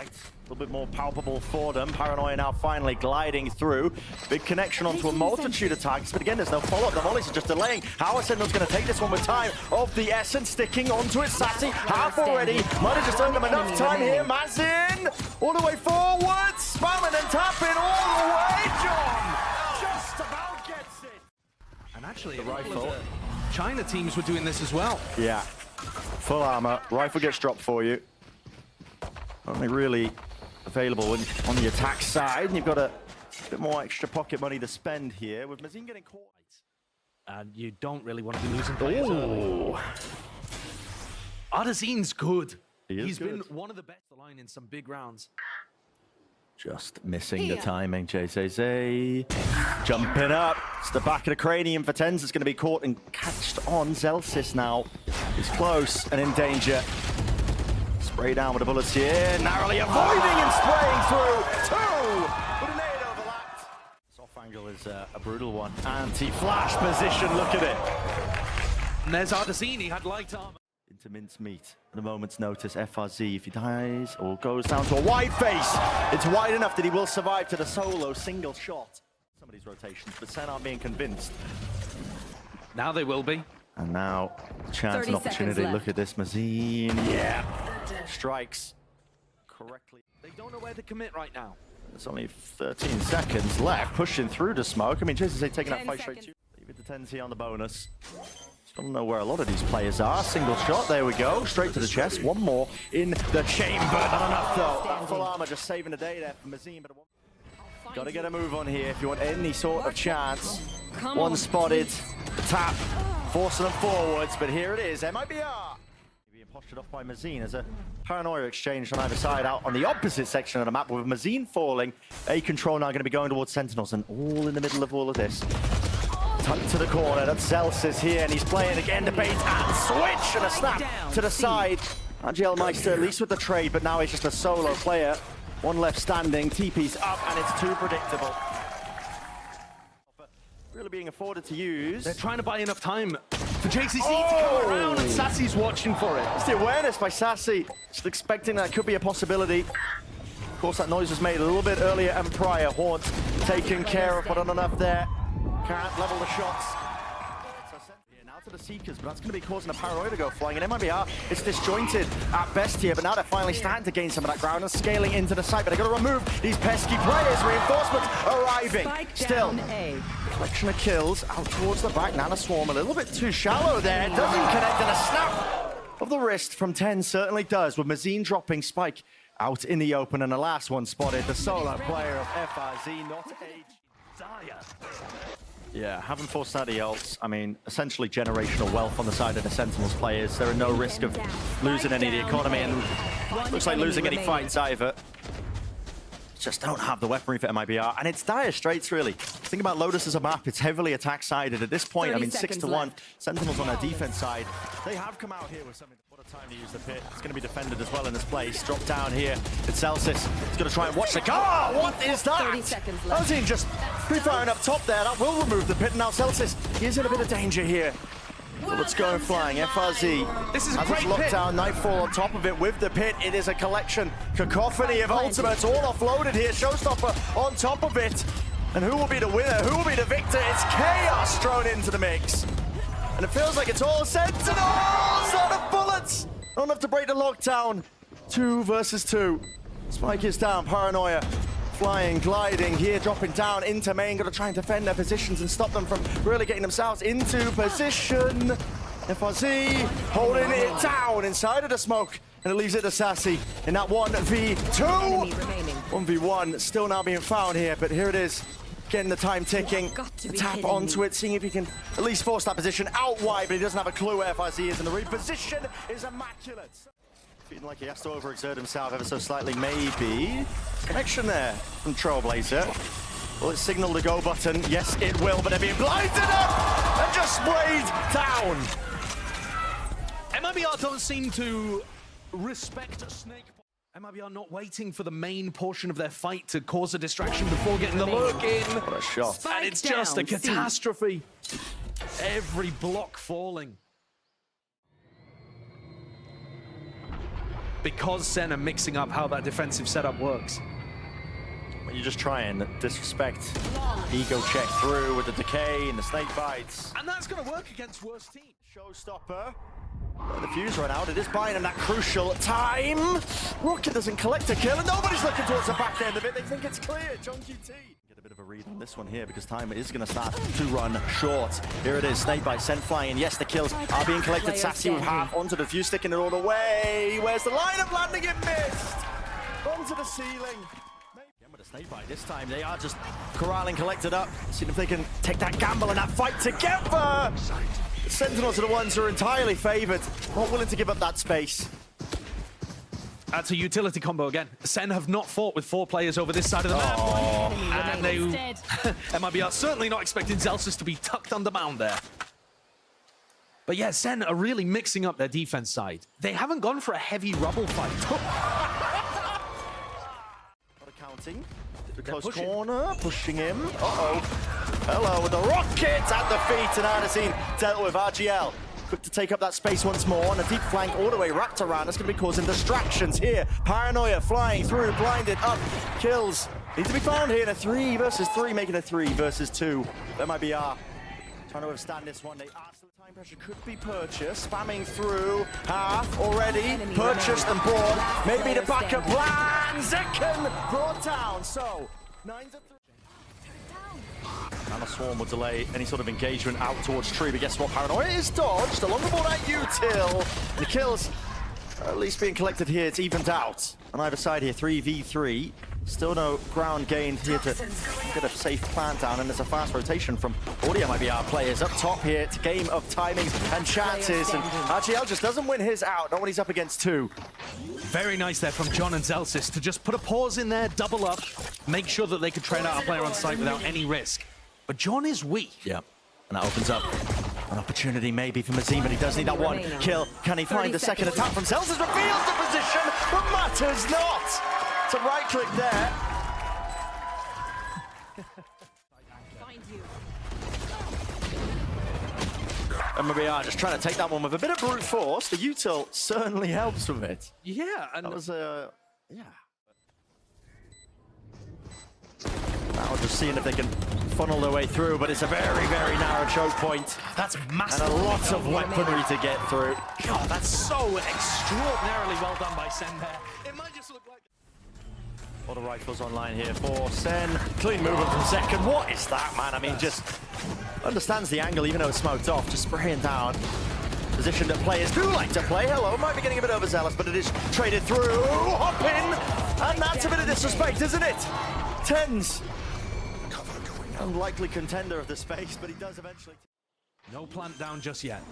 A little bit more palpable for them. Paranoia now finally gliding through. Big connection onto a multitude of targets, but again, there's no follow-up. The volleys are just delaying. How are Sentinels going to take this one with time of the essence? Sticking onto it, Sassy, half already. Might have just earned them enough time here. Mazin, all the way forward, spamming and tapping all the way. John just about gets it. And actually, the rifle. China teams were doing this as well. Yeah, full armor. Rifle gets dropped for you. Only really available on the attack side, and you've got a bit more extra pocket money to spend here with Mazin getting caught. And you don't really want to be losing players early. Ardezin's good. He's been one of the best line in some big rounds. Just missing the timing, JZZ. Jumping up. It's the back of the cranium for Tens. It's going to be caught and catched on. Zelsis now is close and in danger. Spray down with the bullets here. Narrowly avoiding and spraying through. Two! But a nade overlapped. Soft angle is a brutal one. Anti-flash position. Look at it. And there's Ardezin. He had light armor. Into mincemeat at a moment's notice. FRZ, if he dies or goes down to a wide face, it's wide enough that he will survive to the solo single shot. Some of these rotations, but Sen aren't being convinced. Now they will be. And now, chance and opportunity. Look at this, Mazin. Yeah, strikes correctly. They don't know where to commit right now. There's only 13 seconds left, pushing through the smoke. I mean, JZZ taking that fight straight to. Leave it to Tens here on the bonus. Don't know where a lot of these players are. Single shot, there we go. Straight to the chest. One more in the chamber. Not enough though. That full armor just saving the day there for Mazin. But got to get a move on here if you want any sort of chance. One spotted. Tap. Forcing them forwards. But here it is. MIBR. Being postured off by Mazin as a paranoia exchange on either side out on the opposite section of the map with Mazin falling. A control now going to be going towards Sentinels and all in the middle of all of this. Tucked to the corner, that's Zelsis here, and he's playing again to bait and switch, and a snap to the side. Angel Meister, at least with the trade, but now he's just a solo player. One left standing, TP's up, and it's too predictable. Really being afforded to use. They're trying to buy enough time for JCC to come around, and Sassy's watching for it. It's the awareness by Sassy, just expecting that could be a possibility. Of course, that noise was made a little bit earlier and prior. Haunt taken care of, but not enough there. Can't level the shots. Now to the Seekers, but that's going to be causing a paranoia to go flying. And MIBR, it's disjointed at best here, but now they're finally starting to gain some of that ground and scaling into the site. But they've got to remove these pesky players. Reinforcements arriving. Still, collection of kills out towards the back. Nana Swarm a little bit too shallow there. Doesn't connect, and a snap of the wrist from 10 certainly does, with Mazin dropping Spike out in the open. And the last one spotted, the solo player of FRZ, not a dire. Yeah, haven't forced out the ults. I mean, essentially generational wealth on the side of the Sentinels players. There are no risk of losing any of the economy, and looks like losing any fights either. Just don't have the weaponry for MIBR, and it's dire straits, really. Think about Lotus as a map. It's heavily attack-sided. At this point, I mean, 6-1. Sentinels on their defense side. They have come out here with something. What a time to use the pit. It's going to be defended as well in this place. Drop down here. It's Zelsis. He's going to try and watch the car. What is that? 30 seconds left. Ozine just pre-firing up top there. That will remove the pit. And now Zelsis, he is in a bit of danger here. Bullets going flying. FRZ. This is a great lockdown. Nightfall on top of it with the pit. It is a collection. Cacophony of ultimates all offloaded here. Showstopper on top of it. And who will be the winner? Who will be the victor? It's Chaos thrown into the mix. And it feels like it's all Sentinels out of bullets. Not enough to break the lockdown. 2 versus 2. Spike is down. Paranoia. Flying, gliding here, dropping down into main. Got to try and defend their positions and stop them from really getting themselves into position. FRZ holding it down inside of the smoke. And it leaves it to Sassy in that 1v2. 1v1 still now being found here, but here it is. Getting the time ticking. Tap onto it, seeing if he can at least force that position out wide, but he doesn't have a clue where FRZ is, and the reposition is immaculate. Feeling like he has to overexert himself ever so slightly, maybe. Connection there from Trailblazer. Will it signal the go button? Yes, it will, but they're being blinded up and just sprayed down. MIBR don't seem to respect Snake. MIBR not waiting for the main portion of their fight to cause a distraction before getting the look in. What a shot. And it's just a catastrophe. Every block falling. because Sen are mixing up how that defensive setup works. When you just try and disrespect, ego check through with the decay and the snake bites. And that's going to work against worse teams. Showstopper. The fuse run out. It is buying him that crucial time. Rocket doesn't collect a kill, and nobody's looking towards the back end of it. They think it's clear. Junkie T. Get a bit of a read on this one here because time is going to start to run short. Here it is. Snake bite sent flying. And yes, the kills are being collected. Sassy with half onto the fuse, sticking it all the way. Where's the line of landing? It missed. Onto the ceiling. With a snake bite this time, they are just corralling, collected up. See if they can take that gamble and that fight together. The Sentinels are the ones who are entirely favored, not willing to give up that space. That's a utility combo again. Sen have not fought with 4 players over this side of the map. And they MIBR certainly not expecting Zelsis to be tucked under mound there. But yeah, Sen are really mixing up their defense side. They haven't gone for a heavy rubble fight. Counting. The close corner, pushing him. Uh-oh. Hello with the rocket at the feet, and Ardazine dealt with RGL. Quick to take up that space once more, and a deep flank all the way wrapped around. That's going to be causing distractions here. Paranoia flying through, blinded up. Kills need to be found here in a 3 versus 3, making a 3 versus 2. MIBR trying to withstand this one. They asked the time pressure could be purchased. Spamming through half already. Purchased and bought. Maybe the backup plan. Zekken brought down. So 9-3. And a swarm will delay any sort of engagement out towards tree. But guess what? Paranoia is dodged along the board at util. The kills are at least being collected here. It's evened out on either side here. 3v3. Still no ground gained here to get a safe plant down, and there's a fast rotation from all the MIBR players up top here. It's a game of timings and chances, and RGL just doesn't win his out, not when he's up against 2. Very nice there from John and Zelsis to just put a pause in there, double up, make sure that they could train out a player on site without any risk. But John is weak. Yeah, and that opens up an opportunity maybe for Mazim, but he does need that one kill. Can he find the second attack from Zelsis? Reveals the position, but matters not. It's a right click there. MIBR just trying to take that one with a bit of brute force. The util certainly helps with it. Yeah, and that was a yeah. Now just seeing if they can funnel their way through, but it's a very, very narrow choke point. That's massive. And a lot of weaponry to get through. God, that's so extraordinarily well done by Sen there. It might just look like... A lot of rifles online here for Sen. Clean movement from second. What is that, man? I mean, just understands the angle, even though it's smoked off. Just spraying down. Position that players do like to play. Hello, might be getting a bit overzealous, but it is traded through. Hop in. And that's a bit of disrespect, isn't it? Tens. Unlikely contender of the space, but he does eventually. No plant down just yet.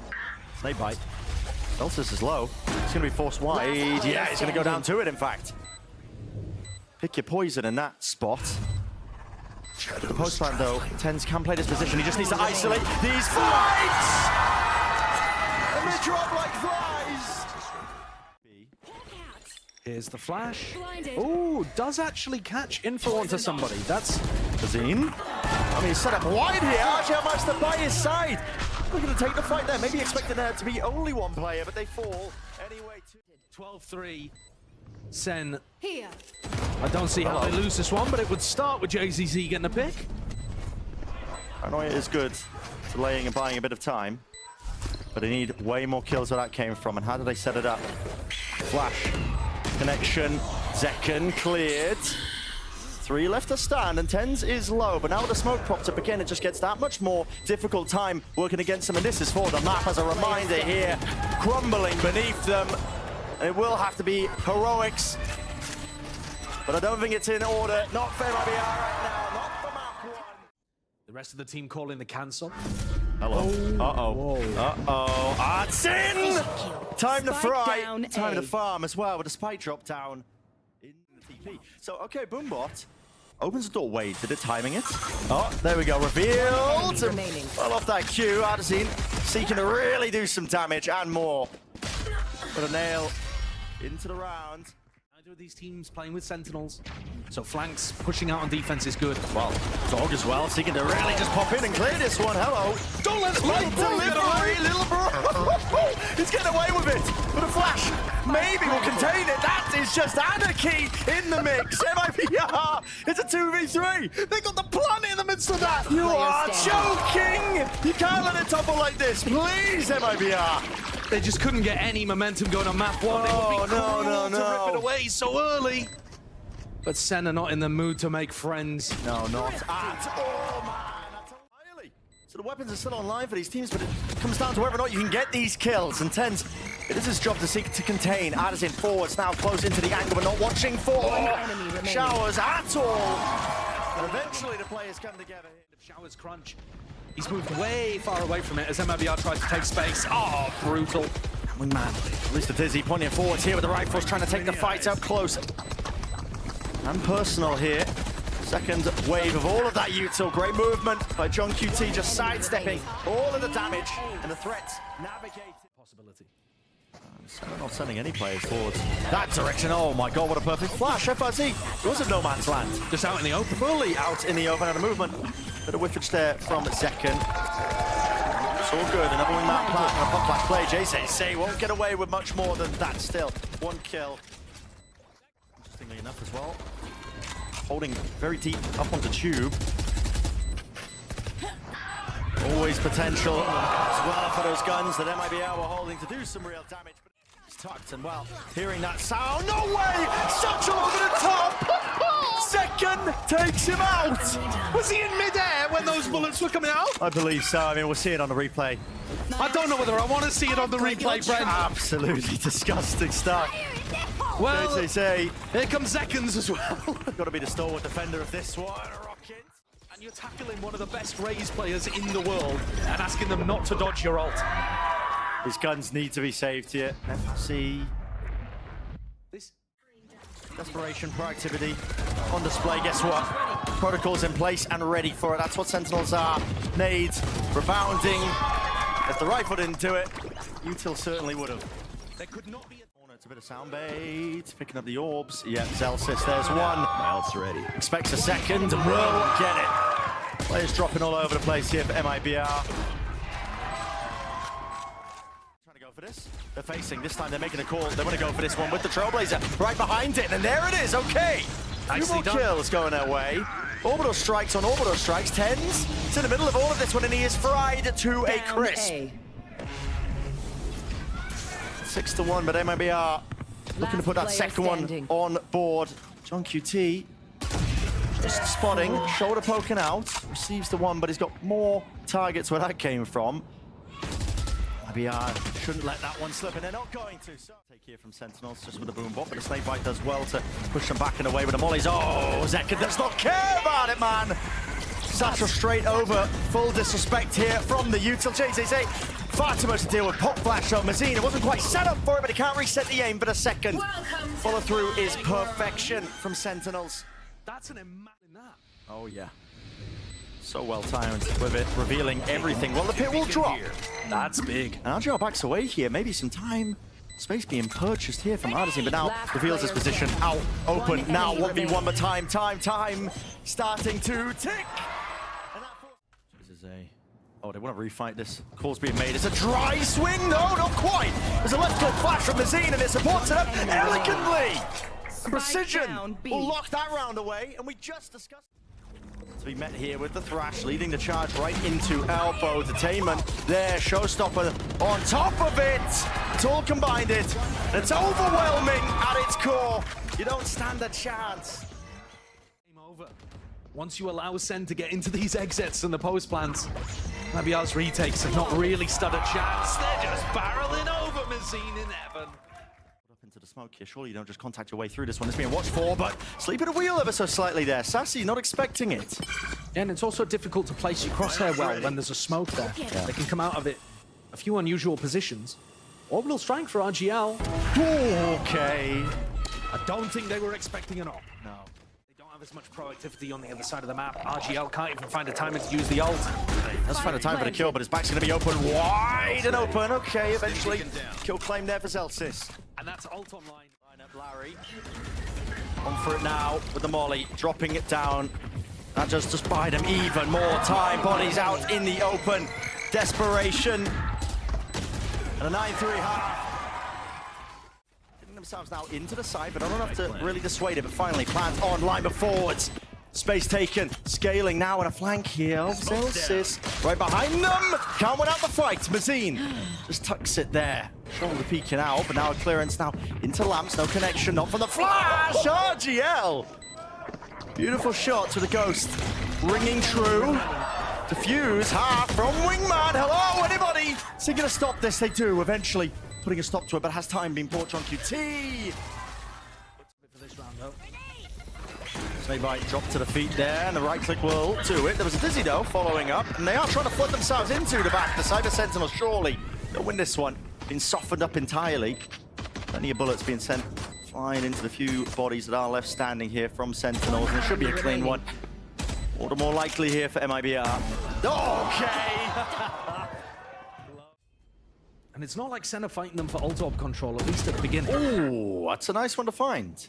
Snake bite. Zelsis is low. It's going to be forced wide. Yeah, he's going to go down to it, in fact. Pick your poison in that spot. The post plant, though, Tens can play this position. He just needs to isolate these fights! And they drop like flies! Here's the flash. Oh, does actually catch info onto somebody. That's Azine. I mean, he's set up wide here. RGL managed to by his side. We're going to take the fight there. Maybe expecting there to be only one player, but they fall anyway. 12-3. Sen. Here. I don't see how they lose this one, but it would start with JZZ getting a pick. Paranoia is good, delaying and buying a bit of time, but they need way more kills where that came from. And how do they set it up? Flash. Connection. Zekken cleared. 3 left to stand, and Tens is low, but now with the smoke propped up again, it just gets that much more difficult time working against them, and this is for the map as a reminder here, crumbling beneath them. And it will have to be heroics, but I don't think it's in order. Not for MIBR right now, not for map 1. The rest of the team calling the cancel. Hello. Uh-oh. Uh-oh. Artsin! Time to fry. Time to farm as well with a spike drop down in the TP. So, okay, Boombot opens the door. Wait, did it timing it? Oh, there we go. Revealed. Well off that Q. Artsin seeking to really do some damage and more. But a nail into the round. With these teams playing with Sentinels, so flanks pushing out on defense is good. Well, Dog as well, seeking to really just pop in and clear this one. Hello. Don't let Right delivery, little bro. He's getting away with it. With a flash. Maybe we'll contain it. That is just anarchy in the mix. MIBR. It's a 2v3. They got the planet in the midst of that. You are joking. You can't let it topple like this. Please, MIBR. They just couldn't get any momentum going on map one. They would be cruel to rip it away so early. But Sen are not in the mood to make friends. No, not at all, man. So the weapons are still online for these teams, but it comes down to whether or not you can get these kills. And TenZ, it is his job to seek to contain. Addison forwards now close into the angle, but not watching for Showers at all. And eventually the players come together. Showers crunch. He's moved way far away from it as MIBR tries to take space. Oh, brutal. Man, at least the Dizzy pointing forwards here with the rifles, trying to take the fight up close. And personal here. Second wave of all of that util. Great movement by JohnQT, just sidestepping all of the damage and the threats navigated. Possibility. They're not sending any players towards that direction. Oh my god, what a perfect flash. FRZ, it was a no man's land. Just out in the open. Fully out in the open, and a movement. Bit of whiffage there from Zekken. It's all good. Another wingman plant and a pop flash play. JCC won't get away with much more than that still. One kill. Interestingly enough as well. Holding very deep up onto tube. Always potential as well for those guns that MIBR were holding to do some real damage. But it's tucked and well, hearing that sound. No way! Such over the top! Zekken takes him out! Was he in midair when those bullets were coming out? I believe so. I mean, we'll see it on the replay. I don't know whether I want to see it on the replay, Brent. Absolutely disgusting stuff. Well, they say, here comes Zekkens as well. Got to be the stalwart defender of this one. Rocket. And you're tackling one of the best Raze players in the world and asking them not to dodge your ult. His guns need to be saved here. FC. This desperation, proactivity on display. Guess what? Protocols in place and ready for it. That's what Sentinels are. Nades rebounding. If the rifle didn't do it, util certainly would have. There could not be a... It's a bit of sound bait. Picking up the orbs. Yeah, Zelsis, there's one. Else ready. Expects a second and will get it. Players dropping all over the place here for MIBR. Trying to go for this. They're facing. This time they're making a call. They want to go for this one with the Trailblazer right behind it. And there it is. Okay. Two more kills going their way. Orbital strikes on orbital strikes. TenZ. It's in the middle of all of this one, and he is fried to a crisp. 6-1, but MIBR looking to put that second one on board. JohnQT just spotting, shoulder poking out, receives the one, but he's got more targets where that came from. MIBR shouldn't let that one slip, and they're not going to. So take here from Sentinels, just with a boom bot, but the snake bite does well to push them back and away with the mollies. Oh, Zekken does not care about it, man. Satchel straight over, full disrespect here from the util. JCC, far too much to deal with. Pop flash on Mazine. It wasn't quite set up for it, but he can't reset the aim for a second. Follow through is perfection from Sentinels. That's an imagine that. Oh yeah. So well timed with it, revealing everything. Well, the pit will drop. That's big. And RGL backs away here. Maybe some time. Space being purchased here from Addison, but now reveals his position out open. Now 1v1, but time starting to tick. This is a... Oh, they want to refight this. Call's being made. It's a dry swing. No, not quite. There's a left hook flash from Mazine, and it supports it up elegantly. Precision will lock that round away, and we just discussed. To be met here with the Thrash, leading the charge right into Elbow. Detainment there, Showstopper on top of it. It's all combined it. And it's overwhelming at its core. You don't stand a chance. Game over. Once you allow Sen to get into these exits and the post plants, MIBR's retakes have not really stood a chance. They're just barreling over Mazine in heaven. Into the smoke here. Surely you don't just contact your way through this one. It's being watched for, but sleep at a wheel ever so slightly there. Sassy not expecting it. And it's also difficult to place your crosshair well when there's a smoke there. Yeah. They can come out of it a few unusual positions. Orbital strike for RGL. Okay. I don't think they were expecting an op. No. They don't have as much proactivity on the other side of the map. RGL can't even find a timing to use the ult. Doesn't find a time for the kill, but his back's going to be open wide and open. Okay, eventually kill claim there for Zelsis. And that's ult online. Larry on for it now with the molly, dropping it down. That just buy them even more time. Bodies out in the open. Desperation. And a 9-3 half. Getting themselves now into the side, but not enough to really dissuade it. But finally, plans on, line of forwards. Space taken, scaling now on a flank here. Zelsis right behind them. Can't win out the fight. Mazine just tucks it there. Shoulder peeking out, but now a clearance now into Lamps. No connection, not from the flash. RGL. Beautiful shot to the Ghost. Ringing true. Defuse, half from Wingman. Hello, anybody? Is he gonna stop this? They do, eventually. Putting a stop to it, but has time been brought on QT. For this round, though. Snakebite dropped to the feet there, and the right click will do it. There was a Dizzy, though, following up, and they are trying to flood themselves into the back. The Cyber Sentinels surely they'll win this one. Been softened up entirely. Plenty of bullets being sent flying into the few bodies that are left standing here from Sentinels, and it should be a clean one. All the more likely here for MIBR. Okay! And it's not like Sen are fighting them for ult orb control, at least at the beginning. Ooh, that's a nice one to find.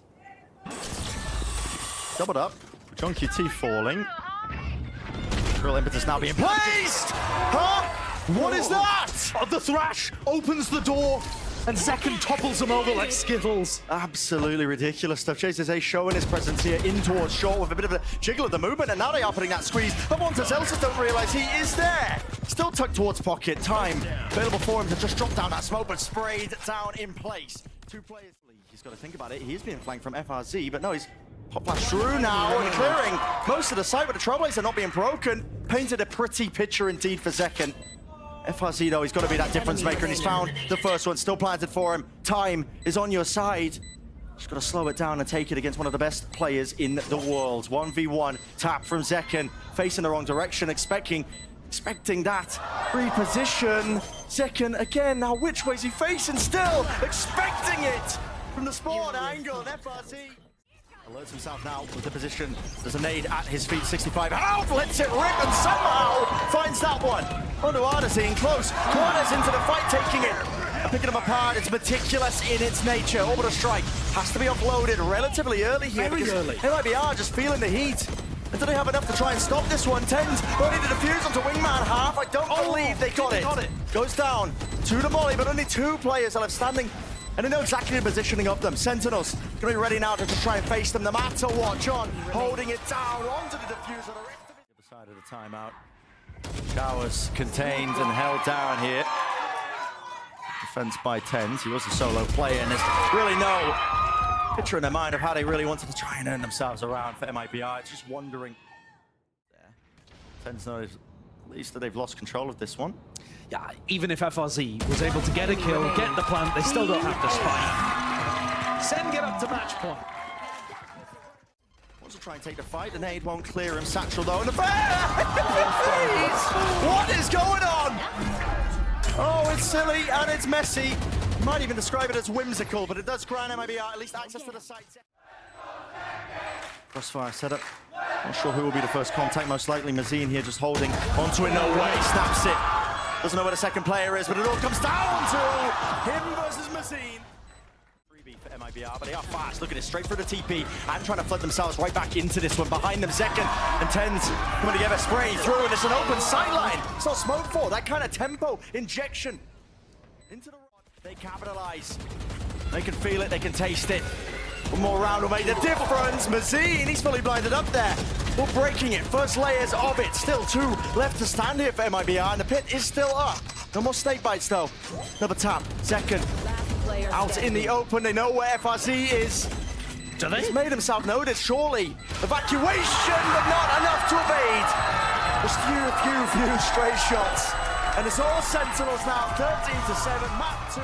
Doubled up. John QT falling. Drill impetus now being placed! Huh? What is that? Oh, the Thrash opens the door, and Zekken topples him over like Skittles. Absolutely ridiculous stuff. Chases A showing his presence here in towards short with a bit of a jiggle of the movement, and now they are putting that squeeze. But Montes Elsa don't realize he is there. Still tucked towards pocket. Time available for him to just drop down that smoke, but sprayed down in place. Two players. He's got to think about it. He's being flanked from FRZ, but no, he's pop flash through now and clearing most of the site, but the Trailblazer not being broken. Painted a pretty picture indeed for Zekken. FRZ though, he's got to be that difference maker, and he's found the first one, still planted for him. Time is on your side. Just got to slow it down and take it against one of the best players in the world. 1v1 tap from Zekken, facing the wrong direction, expecting that reposition. Zekken again, now which way is he facing? Still expecting it from the spawn angle, and FRZ alerts himself now with the position. There's a nade at his feet, 65 out, lets it rip, and somehow finds that one. Onto Artisine, close, corners into the fight, taking it. And picking them apart, it's meticulous in its nature. Orbital strike has to be offloaded relatively early here. Very early. MIBR just feeling the heat. And do they have enough to try and stop this one? Tens ready to defuse onto Wingman half. I don't believe they got it. Goes down to the molly, but only two players are left standing. And they know exactly the positioning of them. Sentinels gonna be ready now to just try and face them no matter what. John holding it down onto the diffuser. The other side of the timeout. Showers contained and held down here. Defense by Tens. He was a solo player, and there's really no picture in their mind of how they really wanted to try and earn themselves around for MIBR. It's just wondering. Tens know at least that they've lost control of this one. Yeah, even if FRZ was able to get a kill, get the plant, they still don't have the spike. Sen get up to match point. Wants to try and take the fight. The nade won't clear him. Satchel though, and the what is going on? Oh, it's silly and it's messy. You might even describe it as whimsical, but it does grant MIBR at least access to the site. Crossfire setup. Not sure who will be the first contact. Most likely Mazine here, just holding onto it. No way. Snaps it. Doesn't know where the second player is, but it all comes down to him versus Mazine. Freebie for MIBR, but they are fast. Look at it, straight through the TP and trying to flood themselves right back into this one. Behind them, Zekken and Tens coming together, spraying through, and it's an open sideline. It's not smoke for that kind of tempo injection into the rod. They capitalize. They can feel it, they can taste it. One more round will make the difference. Mazine, he's fully blinded up there. We're breaking it. First layers of it. Still two left to stand here for MIBR, and the pit is still up. No more snake bites though. Another tap. Zekken out in the open. They know where FRZ is. Do they? He's made himself noticed, surely. Evacuation, but not enough to evade. Just few stray shots. And it's all Sentinels now. 13-7, map 2.